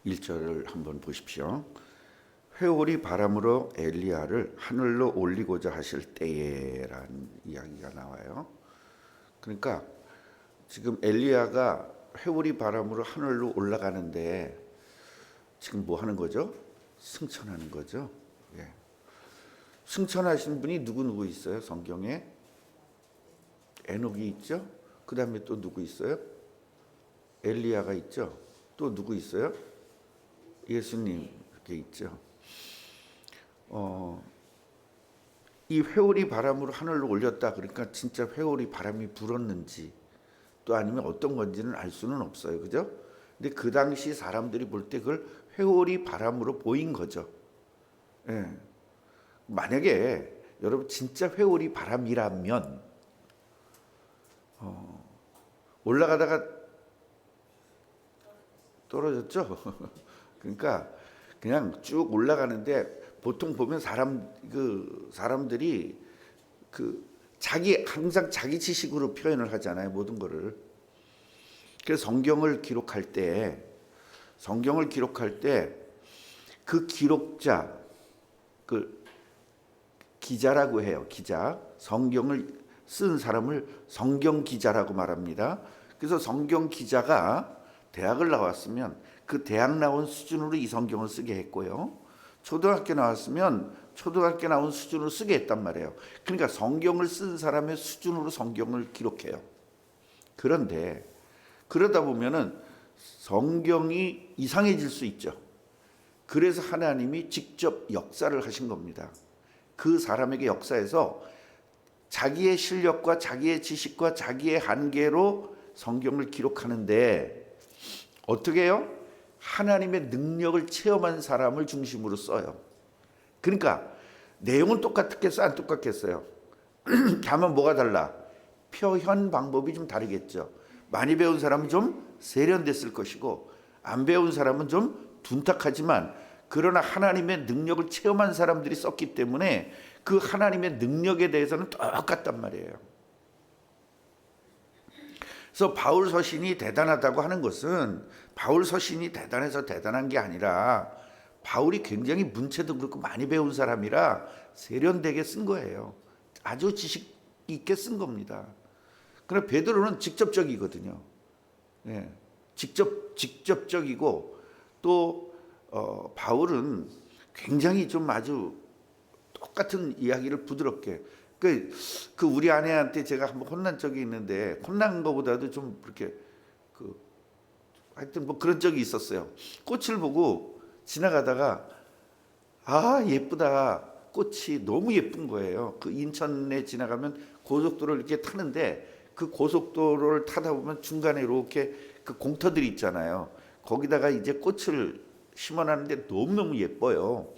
1절을 한번 보십시오. 회오리 바람으로 엘리야를 하늘로 올리고자 하실 때에라는 이야기가 나와요. 그러니까 지금 엘리야가 회오리 바람으로 하늘로 올라가는데 지금 뭐 하는 거죠? 승천하는 거죠. 예. 승천하신 분이 누구 있어요? 성경에 에녹이 있죠. 그 다음에 또 누구 있어요? 엘리야가 있죠. 또 누구 있어요? 예수님 이렇게 있죠. 이 회오리 바람으로 하늘로 올렸다. 그러니까 진짜 회오리 바람이 불었는지 또 아니면 어떤 건지는 알 수는 없어요. 그죠? 근데 그 당시 사람들이 볼 때 그걸 회오리 바람으로 보인 거죠. 예. 만약에 여러분 진짜 회오리 바람이라면 올라가다가 떨어졌죠. 그러니까 그냥 쭉 올라가는데 보통 보면 사람들이 항상 자기 지식으로 표현을 하잖아요. 모든 거를. 그래서 성경을 기록할 때 그 기록자, 그 기자라고 해요. 기자. 성경을 쓴 사람을 성경 기자라고 말합니다. 그래서 성경 기자가 대학을 나왔으면 그 대학 나온 수준으로 이 성경을 쓰게 했고요. 초등학교 나왔으면 초등학교 나온 수준으로 쓰게 했단 말이에요. 그러니까 성경을 쓴 사람의 수준으로 성경을 기록해요. 그런데 그러다 보면은 성경이 이상해질 수 있죠. 그래서 하나님이 직접 역사를 하신 겁니다. 그 사람에게 역사해서 자기의 실력과 자기의 지식과 자기의 한계로 성경을 기록하는데 어떻게 해요? 하나님의 능력을 체험한 사람을 중심으로 써요. 그러니까 내용은 똑같겠어요? 안 똑같겠어요? 다만 뭐가 달라? 표현 방법이 좀 다르겠죠. 많이 배운 사람은 좀 세련됐을 것이고 안 배운 사람은 좀 둔탁하지만 그러나 하나님의 능력을 체험한 사람들이 썼기 때문에 그 하나님의 능력에 대해서는 똑같단 말이에요. 그래서 바울 서신이 대단하다고 하는 것은 바울 서신이 대단해서 대단한 게 아니라 바울이 굉장히 문체도 그렇고 많이 배운 사람이라 세련되게 쓴 거예요. 아주 지식 있게 쓴 겁니다. 그러나 베드로는 직접적이거든요. 예, 직접적이고 또 바울은 굉장히 좀 아주 똑같은 이야기를 부드럽게 그 우리 아내한테 제가 한번 혼난 적이 있는데 혼난 거보다도 좀 그렇게 하여튼 뭐 그런 적이 있었어요. 꽃을 보고 지나가다가 예쁘다. 꽃이 너무 예쁜 거예요. 그 인천에 지나가면 고속도로를 이렇게 타는데 그 고속도로를 타다 보면 중간에 이렇게 그 공터들이 있잖아요. 거기다가 이제 꽃을 심어놨는데 너무너무 예뻐요.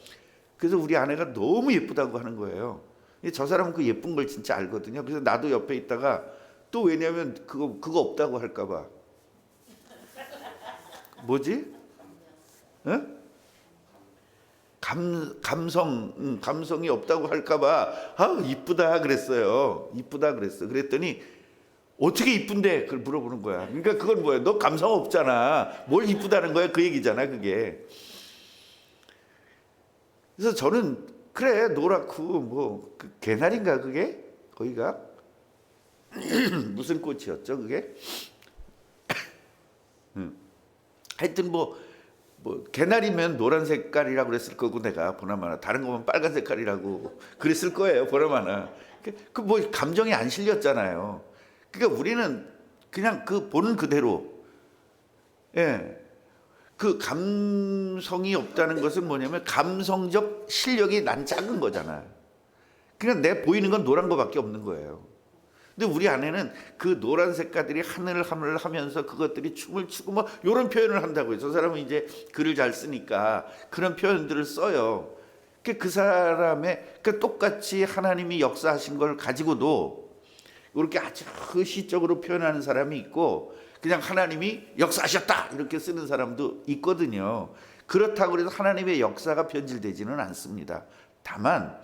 그래서 우리 아내가 너무 예쁘다고 하는 거예요. 저 사람은 그 예쁜 걸 진짜 알거든요. 그래서 나도 옆에 있다가 또 왜냐면 그거 없다고 할까 봐. 뭐지? 어? 감성이 없다고 할까 봐. 이쁘다 그랬어요. 이쁘다 그랬어. 그랬더니 어떻게 이쁜데? 그걸 물어보는 거야. 그러니까 그건 뭐야? 너 감성 없잖아. 뭘 이쁘다는 거야? 그 얘기잖아, 그게. 그래서 저는 그래 노랗고 그 개나리인가 그게? 거기가 무슨 꽃이었죠 그게? 하여튼 뭐 개나리면 노란 색깔이라고 그랬을 거고 내가 보나마나 다른 거면 빨간 색깔이라고 그랬을 거예요 보나마나. 그 뭐 감정이 안 실렸잖아요. 그러니까 우리는 그냥 그 보는 그대로 그 감성이 없다는 것은 뭐냐면 감성적 실력이 난 작은 거잖아. 그냥 내 보이는 건 노란 거밖에 없는 거예요. 근데 우리 아내는 그 노란 색깔들이 하늘을 하면서 그것들이 춤을 추고 뭐 이런 표현을 한다고요. 저 사람은 이제 글을 잘 쓰니까 그런 표현들을 써요. 그 사람의 똑같이 하나님이 역사하신 걸 가지고도 이렇게 아주 시적으로 표현하는 사람이 있고 그냥 하나님이 역사하셨다 이렇게 쓰는 사람도 있거든요. 그렇다고 해서 하나님의 역사가 변질되지는 않습니다. 다만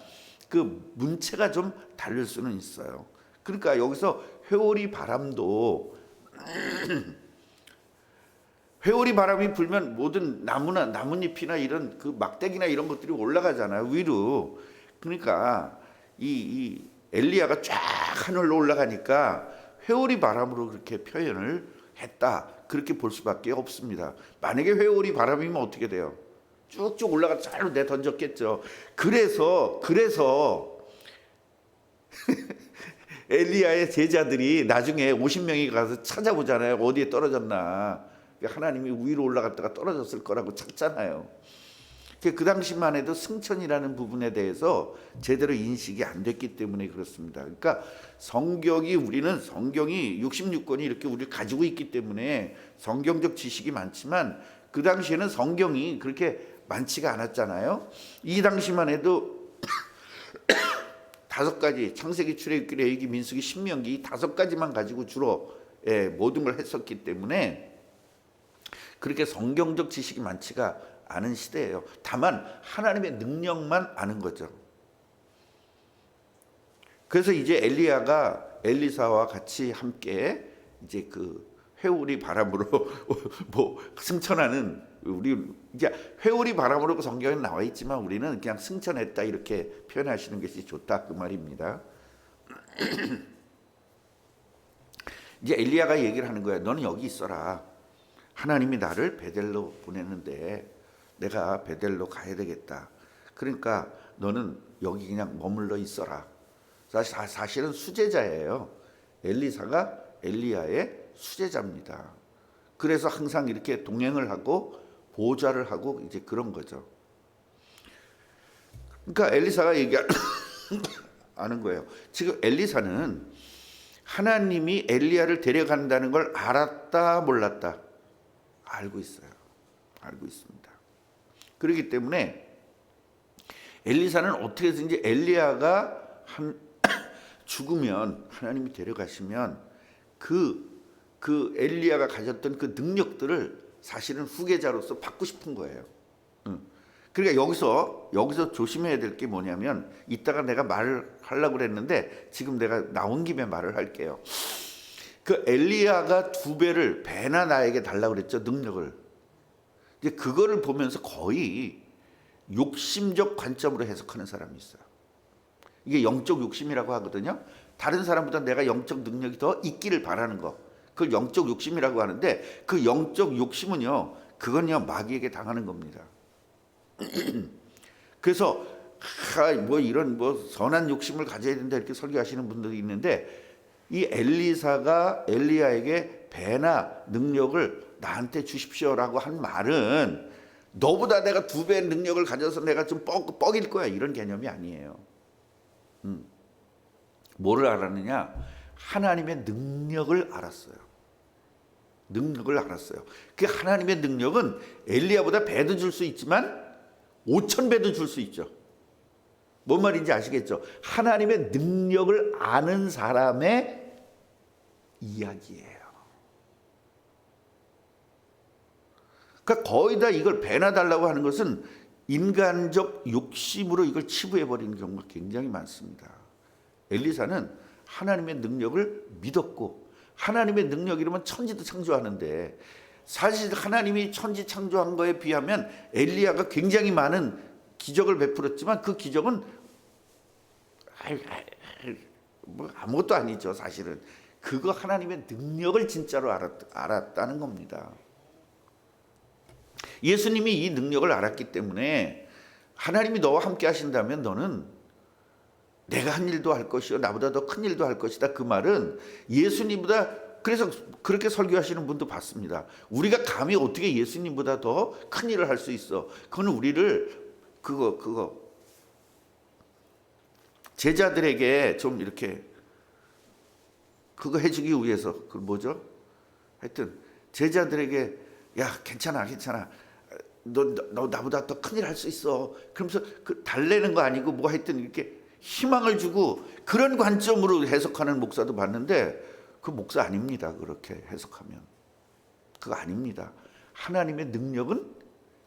그 문체가 좀 다를 수는 있어요. 그러니까 여기서 회오리 바람도 회오리 바람이 불면 모든 나무나 나뭇잎이나 이런 그 막대기나 이런 것들이 올라가잖아요, 위로. 그러니까 이 엘리야가 쫙 하늘로 올라가니까 회오리 바람으로 그렇게 표현을 했다, 그렇게 볼 수밖에 없습니다. 만약에 회오리 바람이면 어떻게 돼요? 쭉쭉 올라가 잘 내던졌겠죠. 그래서 엘리야의 제자들이 나중에 50명이 가서 찾아보잖아요. 어디에 떨어졌나. 하나님이 위로 올라갔다가 떨어졌을 거라고 찾잖아요. 그 당시만 해도 승천이라는 부분에 대해서 제대로 인식이 안 됐기 때문에 그렇습니다. 그러니까 우리는 성경이 66권이 이렇게 우리를 가지고 있기 때문에 성경적 지식이 많지만 그 당시에는 성경이 그렇게 많지가 않았잖아요. 이 당시만 해도 5가지, 창세기, 출애굽기, 레위기, 민수기, 신명기 5가지만 가지고 주로 모든 걸 했었기 때문에 그렇게 성경적 지식이 많지가 않은 시대예요. 다만 하나님의 능력만 아는 거죠. 그래서 이제 엘리야가 엘리사와 같이 함께 이제 그 회오리 바람으로 뭐 승천하는, 우리 이제 회오리 바람으로 성경에 나와 있지만 우리는 그냥 승천했다 이렇게 표현하시는 것이 좋다, 그 말입니다. 이제 엘리야가 얘기를 하는 거야. 너는 여기 있어라. 하나님이 나를 베델로 보내는데 내가 베델로 가야 되겠다. 그러니까 너는 여기 그냥 머물러 있어라. 사실은 수제자예요. 엘리사가 엘리야의 수제자입니다. 그래서 항상 이렇게 동행을 하고 보좌를 하고 이제 그런 거죠. 그러니까 엘리사가 얘기하는 거예요. 지금 엘리사는 하나님이 엘리야를 데려간다는 걸 알았다 몰랐다? 알고 있어요. 알고 있습니다. 그렇기 때문에 엘리사는 어떻게든지 엘리야가 죽으면, 하나님이 데려가시면 그 엘리야가 가졌던 그 능력들을 사실은 후계자로서 받고 싶은 거예요. 그러니까 여기서 조심해야 될 게 뭐냐면, 이따가 내가 말을 하려고 그랬는데 지금 내가 나온 김에 말을 할게요. 그 엘리야가 2배를 배나 나에게 달라고 그랬죠, 능력을. 이제 그거를 보면서 거의 욕심적 관점으로 해석하는 사람이 있어요. 이게 영적 욕심이라고 하거든요. 다른 사람보다 내가 영적 능력이 더 있기를 바라는 거, 그걸 영적 욕심이라고 하는데, 그 영적 욕심은요, 그건요 마귀에게 당하는 겁니다. 그래서 뭐 이런 뭐 선한 욕심을 가져야 된다 이렇게 설교하시는 분들이 있는데, 이 엘리사가 엘리야에게 배나 능력을 나한테 주십시오라고 한 말은 너보다 내가 2배 능력을 가져서 내가 좀 뻑일 거야, 이런 개념이 아니에요. 뭐를 알았느냐? 하나님의 능력을 알았어요. 능력을 알았어요. 그 하나님의 능력은 엘리야보다 배도 줄 수 있지만 5,000배도 줄 수 있죠. 뭔 말인지 아시겠죠? 하나님의 능력을 아는 사람의 이야기예요. 그러니까 거의 다 이걸 배나 달라고 하는 것은 인간적 욕심으로 이걸 치부해 버리는 경우가 굉장히 많습니다. 엘리사는 하나님의 능력을 믿었고, 하나님의 능력이라면 천지도 창조하는데, 사실 하나님이 천지 창조한 거에 비하면 엘리야가 굉장히 많은 기적을 베풀었지만 그 기적은 뭐 아무것도 아니죠. 사실은 그거 하나님의 능력을 진짜로 알았다는 겁니다. 예수님이 이 능력을 알았기 때문에 하나님이 너와 함께 하신다면 너는 내가 한 일도 할 것이요 나보다 더 큰 일도 할 것이다. 그 말은 예수님보다, 그래서 그렇게 설교하시는 분도 봤습니다. 우리가 감히 어떻게 예수님보다 더 큰 일을 할 수 있어? 그거는 우리를 그거 제자들에게 좀 이렇게 그거 해주기 위해서, 그 뭐죠? 하여튼 제자들에게 야 괜찮아 너 나보다 더 큰일 할 수 있어, 그러면서 그 달래는 거 아니고 뭐 하여튼 이렇게 희망을 주고 그런 관점으로 해석하는 목사도 봤는데, 그 목사 아닙니다. 그렇게 해석하면 그거 아닙니다. 하나님의 능력은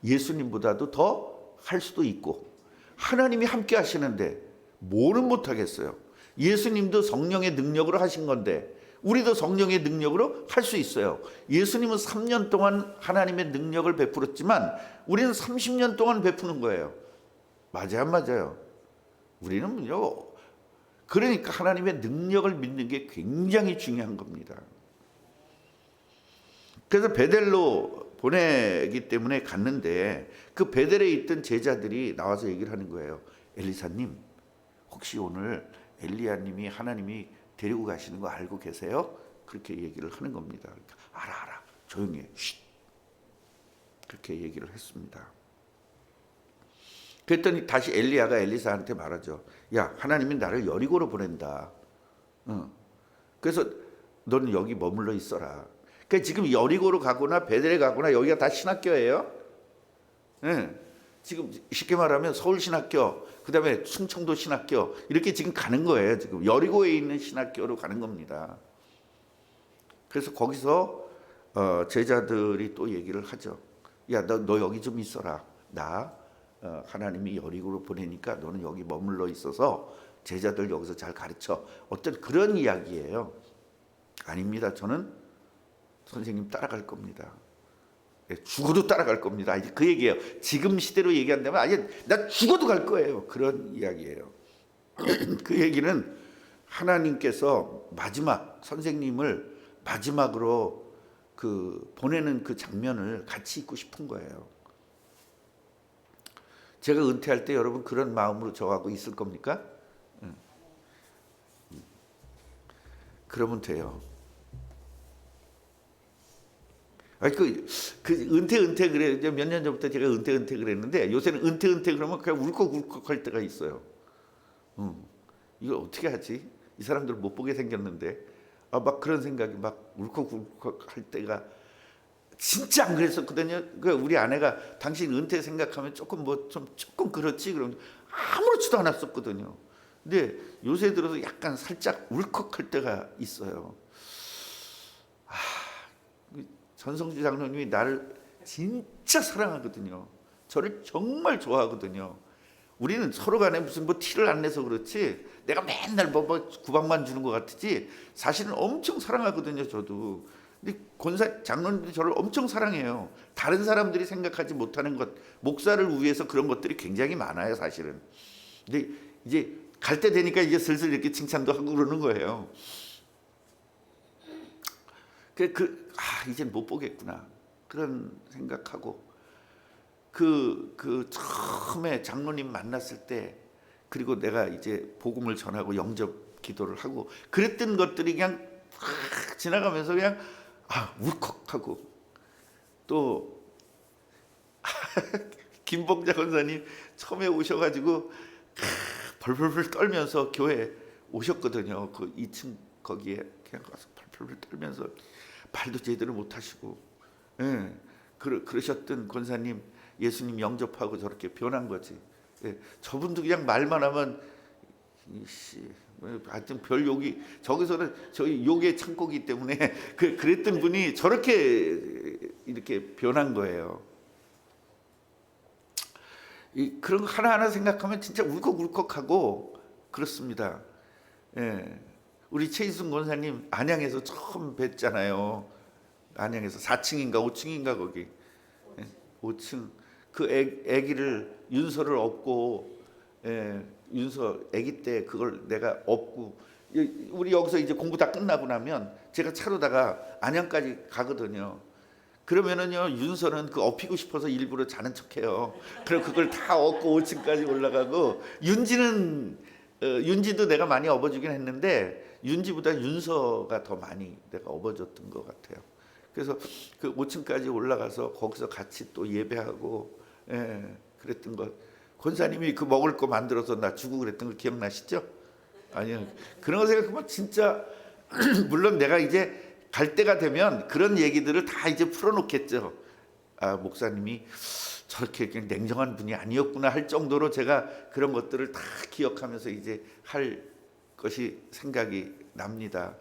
예수님보다도 더 할 수도 있고, 하나님이 함께 하시는데 뭐는 못하겠어요. 예수님도 성령의 능력으로 하신 건데 우리도 성령의 능력으로 할 수 있어요. 예수님은 3년 동안 하나님의 능력을 베풀었지만 우리는 30년 동안 베푸는 거예요. 맞아요, 안 맞아요? 우리는요. 그러니까 하나님의 능력을 믿는 게 굉장히 중요한 겁니다. 그래서 베델로 보내기 때문에 갔는데 그 베델에 있던 제자들이 나와서 얘기를 하는 거예요. 엘리사님, 혹시 오늘 엘리야님이 하나님이 데리고 가시는 거 알고 계세요? 그렇게 얘기를 하는 겁니다. 알아, 조용히 해. 쉿. 그렇게 얘기를 했습니다. 그랬더니 다시 엘리야가 엘리사한테 말하죠. 야, 하나님이 나를 여리고로 보낸다. 그래서 너는 여기 머물러 있어라. 그러니까 지금 여리고로 가거나 베델에 가거나 여기가 다 신학교예요. 네. 지금 쉽게 말하면 서울신학교, 그 다음에 충청도 신학교 이렇게 지금 가는 거예요. 지금 여리고에 있는 신학교로 가는 겁니다. 그래서 거기서 제자들이 또 얘기를 하죠. 야, 너 여기 좀 있어라. 나 하나님이 여리고로 보내니까 너는 여기 머물러 있어서 제자들 여기서 잘 가르쳐. 어떤 그런 이야기예요. 아닙니다. 저는 선생님 따라갈 겁니다. 죽어도 따라갈 겁니다. 그 얘기예요. 지금 시대로 얘기한다면 아예 나 죽어도 갈 거예요. 그런 이야기예요. 그 얘기는 하나님께서 마지막 선생님을 마지막으로 그 보내는 그 장면을 같이 있고 싶은 거예요. 제가 은퇴할 때 여러분 그런 마음으로 저하고 있을 겁니까? 그러면 돼요. 그 은퇴 그래. 몇 년 전부터 제가 은퇴 그랬는데 요새는 은퇴 그러면 그냥 울컥울컥 할 때가 있어요. 이걸 어떻게 하지? 이 사람들 못 보게 생겼는데 막 그런 생각이 막 울컥울컥 할 때가 진짜 안 그랬었거든요. 우리 아내가 당신 은퇴 생각하면 조금 조금 그렇지 그러면 아무렇지도 않았었거든요. 근데 요새 들어서 약간 살짝 울컥할 때가 있어요. 전성주 장로님이 나를 진짜 사랑하거든요. 저를 정말 좋아하거든요. 우리는 서로 간에 무슨 티를 안 내서 그렇지 내가 맨날 구박만 주는 것 같지 사실은 엄청 사랑하거든요. 저도. 근데 권사 장로님들이 저를 엄청 사랑해요. 다른 사람들이 생각하지 못하는 것, 목사를 위해서 그런 것들이 굉장히 많아요. 사실은. 근데 이제 갈 때 되니까 이제 슬슬 이렇게 칭찬도 하고 그러는 거예요. 이젠 못 보겠구나. 그런 생각하고 처음에 장로님 만났을 때 그리고 내가 이제 복음을 전하고 영접 기도를 하고 그랬던 것들이 그냥 지나가면서 그냥 울컥하고 또 김봉자 권사님 처음에 오셔가지고 벌벌벌 떨면서 교회 오셨거든요. 그 2층 거기에 그냥 가서 벌벌벌 떨면서 말도 제대로 못 하시고 그러셨던 권사님 예수님 영접하고 저렇게 변한 거지. 저분도 그냥 말만 하면 하여튼 별 욕이 저기서는 저희 욕의 창고기 때문에 그랬던 분이 저렇게 이렇게 변한 거예요. 그런 거 하나하나 생각하면 진짜 울컥울컥하고 그렇습니다. 우리 최희순 권사님 안양에서 처음 뵀잖아요. 안양에서 4층인가 5층인가 거기 5층 그 아기를 윤서를 업고 윤서 아기 때 그걸 내가 업고 우리 여기서 이제 공부 다 끝나고 나면 제가 차로다가 안양까지 가거든요. 그러면은요 윤서는 그 업히고 싶어서 일부러 자는 척해요. 그럼 그걸 다 업고 5층까지 올라가고 윤지도 내가 많이 업어주긴 했는데 윤지보다 윤서가 더 많이 내가 업어줬던 것 같아요. 그래서 그 5층까지 올라가서 거기서 같이 또 예배하고 그랬던 것. 권사님이 그 먹을 거 만들어서 나 주고 그랬던 거 기억나시죠? 아니요. 그런 거 생각하면 진짜 물론 내가 이제 갈 때가 되면 그런 얘기들을 다 이제 풀어놓겠죠. 목사님이 저렇게 그냥 냉정한 분이 아니었구나 할 정도로 제가 그런 것들을 다 기억하면서 이제 할 것이 생각이 납니다.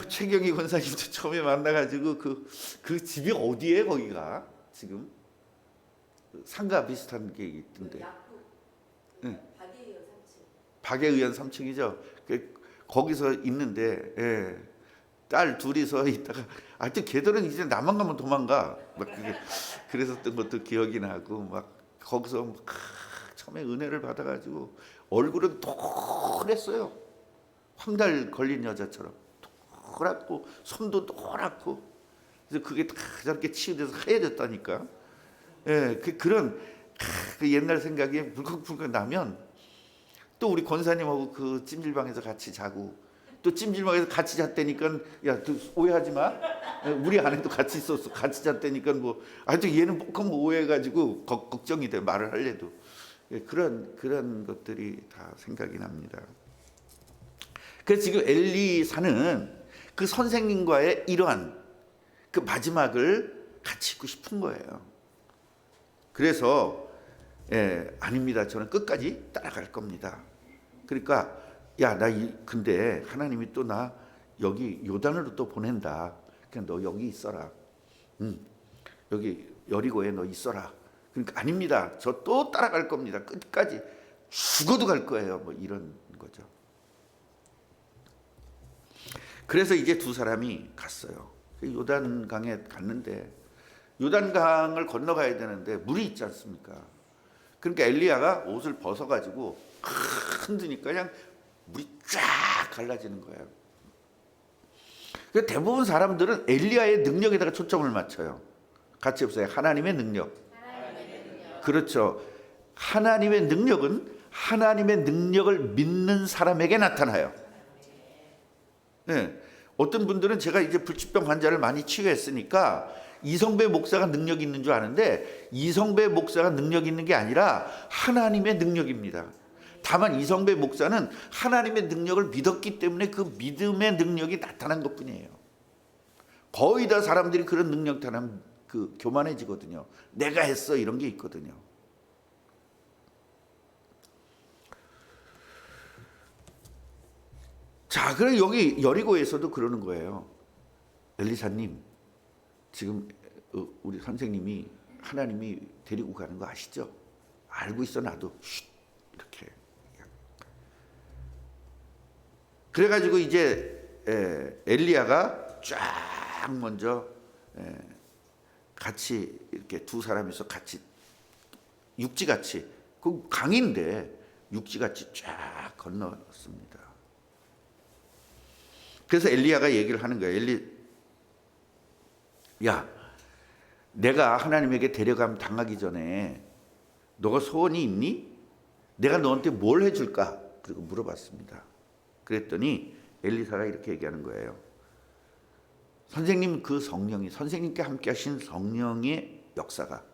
최경희 권사님도 처음에 만나가지고 그 집이 어디에 거기가 지금 상가 비슷한 게 있던데. 박예의원 3층이죠. 거기서 있는데 딸 둘이서 있다가 하여튼 걔들은 이제 나만 가면 도망가 막 그랬었던 것도 기억이 나고 막 거기서 막 처음에 은혜를 받아가지고 얼굴은 노랬어요. 황달 걸린 여자처럼 노랗고 손도 노랗고 그래서 그게 다 저렇게 치유돼서 하얘졌다니까. 그런 그 옛날 생각이 불컥불컥 나면 또 우리 권사님하고 그 찜질방에서 같이 자고 또 찜질방에서 같이 잤다니까 야 오해하지 마. 우리 아내도 같이 있었어. 같이 잤다니까 뭐 하여튼 얘는 뻑하면 오해해가지고 걱정이 돼 말을 하려도. 그런 것들이 다 생각이 납니다. 그래서 지금 엘리사는 그 선생님과의 이러한 그 마지막을 같이 있고 싶은 거예요. 그래서 아닙니다. 저는 끝까지 따라갈 겁니다. 그러니까 야, 근데 하나님이 또 나 여기 요단으로 또 보낸다. 그냥 너 여기 있어라. 여기 여리고에 너 있어라. 그러니까 아닙니다. 저 또 따라갈 겁니다. 끝까지 죽어도 갈 거예요. 뭐 이런 거죠. 그래서 이제 두 사람이 갔어요. 요단강에 갔는데 요단강을 건너가야 되는데 물이 있지 않습니까? 그러니까 엘리야가 옷을 벗어가지고 흔드니까 그냥 물이 쫙 갈라지는 거예요. 대부분 사람들은 엘리야의 능력에다가 초점을 맞춰요. 같이 해보세요. 하나님의 능력. 그렇죠. 하나님의 능력은 하나님의 능력을 믿는 사람에게 나타나요. 어떤 분들은 제가 이제 불치병 환자를 많이 치유했으니까 이성배 목사가 능력 있는 줄 아는데 이성배 목사가 능력 있는 게 아니라 하나님의 능력입니다. 다만 이성배 목사는 하나님의 능력을 믿었기 때문에 그 믿음의 능력이 나타난 것뿐이에요. 거의 다 사람들이 그런 능력 타면 그 교만해지거든요. 내가 했어 이런 게 있거든요. 자, 그럼 여기 여리고에서도 그러는 거예요. 엘리사님, 지금 우리 선생님이 하나님이 데리고 가는 거 아시죠? 알고 있어 나도. 쉿, 이렇게. 그래가지고 이제 엘리야가 쫙 먼저 같이 이렇게 두 사람이서 같이 육지같이 그 강인데 육지같이 쫙 건너왔습니다. 그래서 엘리야가 얘기를 하는 거예요. 야, 내가 하나님에게 데려감 당하기 전에 너가 소원이 있니? 내가 너한테 뭘 해줄까? 그리고 물어봤습니다. 그랬더니 엘리사가 이렇게 얘기하는 거예요. 선생님, 그 성령이 선생님께 함께 하신 성령의 역사가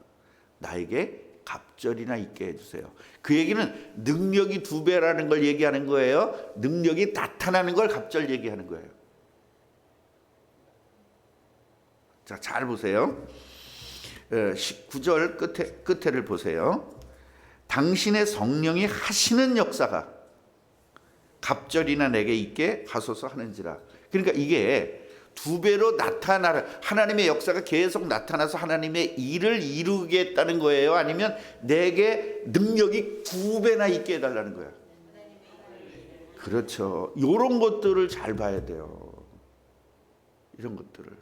나에게 갑절이나 있게 해주세요. 그 얘기는 능력이 2배라는 걸 얘기하는 거예요. 능력이 나타나는 걸 갑절 얘기하는 거예요. 자, 잘 보세요. 19절 끝에를 보세요. 당신의 성령이 하시는 역사가 갑절이나 내게 있게 하소서 하는지라. 그러니까 이게 2배로 나타나는 하나님의 역사가 계속 나타나서 하나님의 일을 이루겠다는 거예요? 아니면 내게 능력이 2배나 있게 해달라는 거예요? 그렇죠. 이런 것들을 잘 봐야 돼요. 이런 것들을.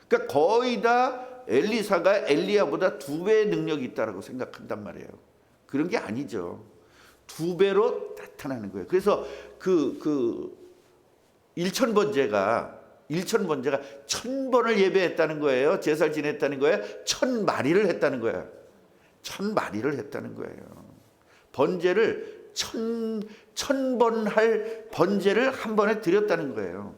그러니까 거의 다 엘리사가 엘리야보다 2배의 능력이 있다고 생각한단 말이에요. 그런 게 아니죠. 2배로 나타나는 거예요. 그래서 그 일천번제가 1000번을 예배했다는 거예요. 제사를 지냈다는 거예요. 1000마리를 했다는 거예요. 1000마리를 했다는 거예요. 번제를 1000번 할 번제를 한 번에 드렸다는 거예요.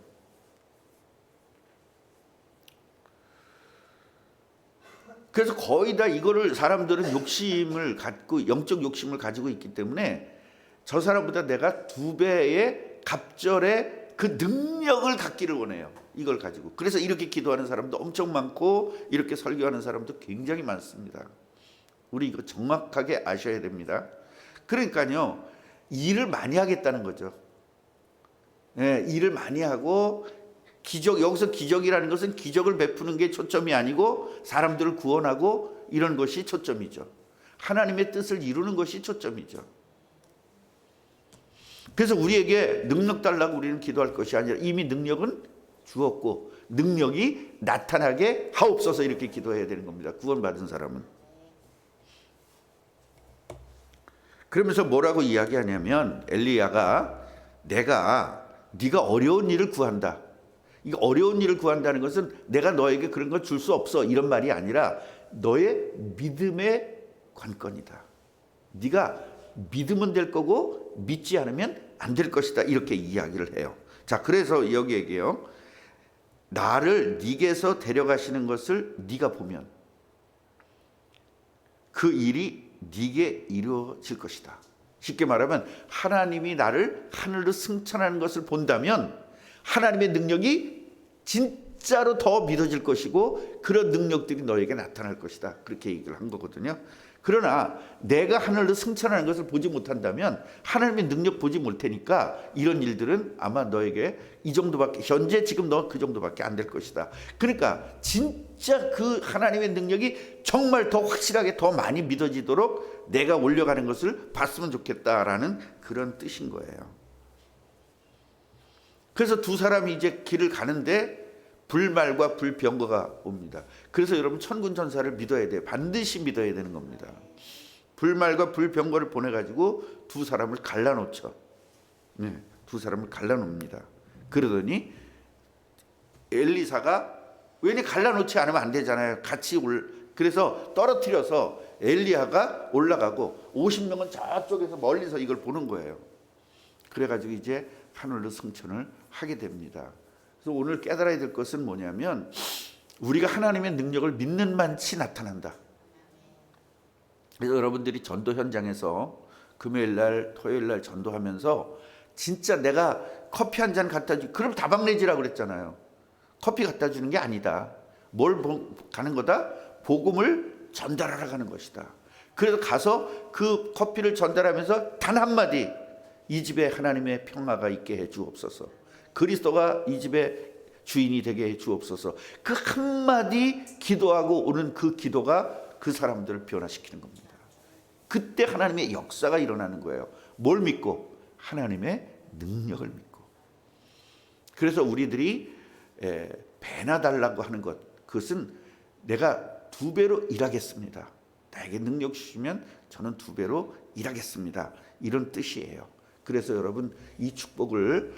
그래서 거의 다 이거를 사람들은 욕심을 갖고 영적 욕심을 가지고 있기 때문에 저 사람보다 내가 2배의 갑절의 그 능력을 갖기를 원해요. 이걸 가지고. 그래서 이렇게 기도하는 사람도 엄청 많고 이렇게 설교하는 사람도 굉장히 많습니다. 우리 이거 정확하게 아셔야 됩니다. 그러니까요, 일을 많이 하겠다는 거죠. 일을 많이 하고 여기서 기적이라는 것은 기적을 베푸는 게 초점이 아니고 사람들을 구원하고 이런 것이 초점이죠. 하나님의 뜻을 이루는 것이 초점이죠. 그래서 우리에게 능력 달라고 우리는 기도할 것이 아니라 이미 능력은 주었고 능력이 나타나게 하옵소서 이렇게 기도해야 되는 겁니다. 구원받은 사람은. 그러면서 뭐라고 이야기하냐면 엘리야가 네가 어려운 일을 구한다. 이 어려운 일을 구한다는 것은 내가 너에게 그런 걸 줄 수 없어 이런 말이 아니라 너의 믿음의 관건이다. 네가 믿으면 될 거고 믿지 않으면 안 될 것이다. 이렇게 이야기를 해요. 자, 그래서 여기에게요. 나를 네게서 데려가시는 것을 네가 보면 그 일이 네게 이루어질 것이다. 쉽게 말하면 하나님이 나를 하늘로 승천하는 것을 본다면 하나님의 능력이 진짜로 더 믿어질 것이고 그런 능력들이 너에게 나타날 것이다. 그렇게 얘기를 한 거거든요. 그러나 내가 하늘로 승천하는 것을 보지 못한다면 하나님의 능력 보지 못 테니까 이런 일들은 아마 너에게 이 정도밖에 현재 지금 너 그 정도밖에 안 될 것이다. 그러니까 진짜 그 하나님의 능력이 정말 더 확실하게 더 많이 믿어지도록 내가 올려가는 것을 봤으면 좋겠다라는 그런 뜻인 거예요. 그래서 두 사람이 이제 길을 가는데 불말과 불병거가 옵니다. 그래서 여러분 천군 천사를 믿어야 돼요. 반드시 믿어야 되는 겁니다. 불말과 불병거를 보내가지고 두 사람을 갈라놓죠. 네, 두 사람을 갈라놓습니다. 그러더니 엘리사가 왜냐 갈라놓지 않으면 안 되잖아요. 같이 그래서 떨어뜨려서 엘리야가 올라가고 50명은 저쪽에서 멀리서 이걸 보는 거예요. 그래가지고 이제 하늘로 승천을 하게 됩니다. 그래서 오늘 깨달아야 될 것은 뭐냐면 우리가 하나님의 능력을 믿는 만치 나타난다. 그래서 여러분들이 전도 현장에서 금요일날 토요일날 전도하면서 진짜 내가 커피 한 잔 갖다 그럼 다방내지라고 그랬잖아요. 커피 갖다 주는 게 아니다. 뭘 가는 거다? 복음을 전달하러 가는 것이다. 그래서 가서 그 커피를 전달하면서 단 한마디 이 집에 하나님의 평화가 있게 해 주옵소서. 그리스도가 이 집의 주인이 되게 해 주옵소서. 그 한마디 기도하고 오는 그 기도가 그 사람들을 변화시키는 겁니다. 그때 하나님의 역사가 일어나는 거예요. 뭘 믿고? 하나님의 능력을 믿고. 그래서 우리들이 배나 달라고 하는 것, 그것은 내가 2배로 일하겠습니다. 나에게 능력 주시면 저는 2배로 일하겠습니다. 이런 뜻이에요. 그래서 여러분 이 축복을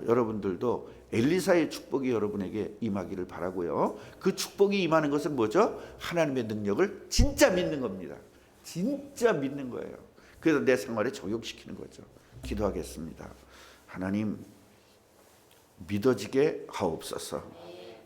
여러분들도 엘리사의 축복이 여러분에게 임하기를 바라고요. 그 축복이 임하는 것은 뭐죠? 하나님의 능력을 진짜 믿는 겁니다. 진짜 믿는 거예요. 그래서 내 생활에 적용시키는 거죠. 기도하겠습니다. 하나님 믿어지게 하옵소서.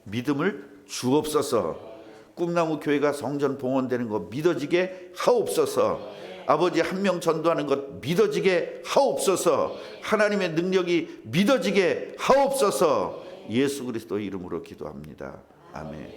믿음을 주옵소서. 꿈나무 교회가 성전 봉헌되는 거 믿어지게 하옵소서. 아버지 한 명 전도하는 것 믿어지게 하옵소서. 하나님의 능력이 믿어지게 하옵소서. 예수 그리스도의 이름으로 기도합니다. 아멘.